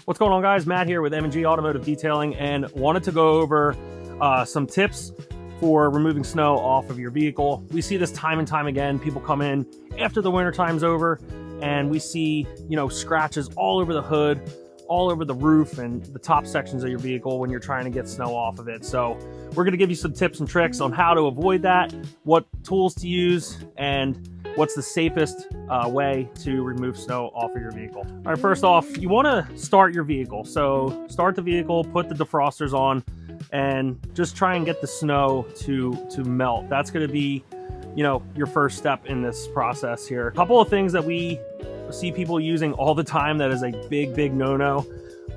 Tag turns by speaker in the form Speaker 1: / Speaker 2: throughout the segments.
Speaker 1: What's going on, guys? Matt here with M&G Automotive Detailing, and wanted to go over some tips for removing snow off of your vehicle. We see this time and time again. People come in after the winter time's over and we see, scratches all over the hood, all over the roof and the top sections of your vehicle when you're trying to get snow off of it. So we're going to give you some tips and tricks on how to avoid that, what tools to use, and what's the safest way to remove snow off of your vehicle. All right, first off, you want to start your vehicle. So start the vehicle, put the defrosters on, and just try and get the snow to melt. That's going to be, your first step in this process here. A couple of things that we see people using all the time that is a big no-no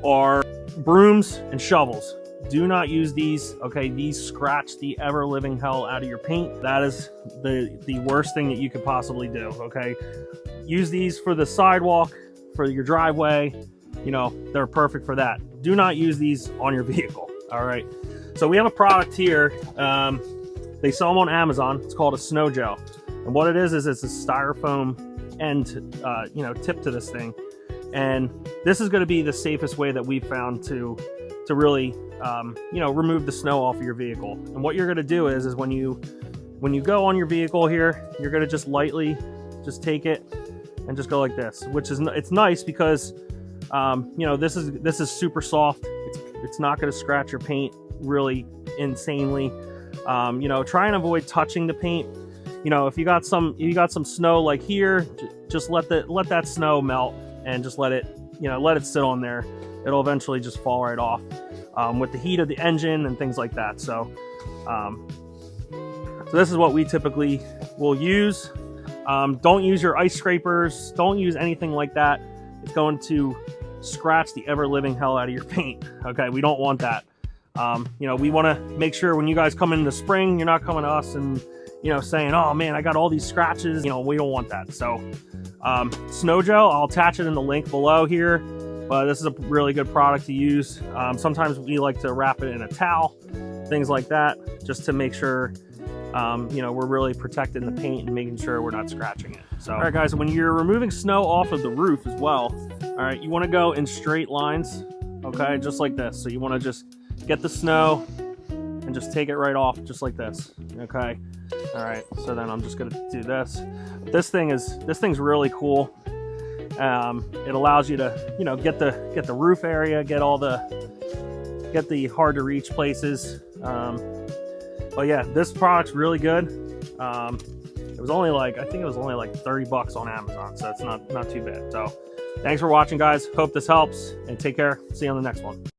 Speaker 1: are brooms and shovels. Do not use these, okay? These scratch the ever-living hell out of your paint. That is the worst thing that you could possibly do, okay? Use these for the sidewalk, for your driveway. They're perfect for that. Do not use these on your vehicle, all right? So we have a product here. They sell them on Amazon. It's called a snow gel. And what it is it's a styrofoam end, tip to this thing. And this is gonna be the safest way that we've found to really, remove the snow off of your vehicle. And what you're gonna do is when you go on your vehicle here, you're gonna just lightly just take it and just go like this, which is, it's nice because, this is super soft. It's not gonna scratch your paint really insanely. Try and avoid touching the paint. If you got some snow like here, just let that snow melt and just let it sit on there. It'll eventually just fall right off with the heat of the engine and things like that. So this is what we typically will use. Don't use your ice scrapers. Don't use anything like that. It's going to scratch the ever-living hell out of your paint. Okay, we don't want that. We want to make sure when you guys come in the spring, you're not coming to us and saying, oh man, I got all these scratches. We don't want that. So snow gel, I'll attach it in the link below here, but this is a really good product to use. Sometimes we like to wrap it in a towel, things like that, just to make sure we're really protecting the paint and making sure we're not scratching it. So all right, guys, when you're removing snow off of the roof as well, all right, you want to go in straight lines, okay, just like this. So you want to just get the snow and just take it right off just like this, okay? All right, so then I'm just gonna do this. This thing's really cool. It allows you to, get the roof area, get the hard to reach places. But yeah, this product's really good. It was only like, I think it was only like 30 bucks on Amazon, so it's not too bad. So thanks for watching, guys. Hope this helps, and take care. See you on the next one.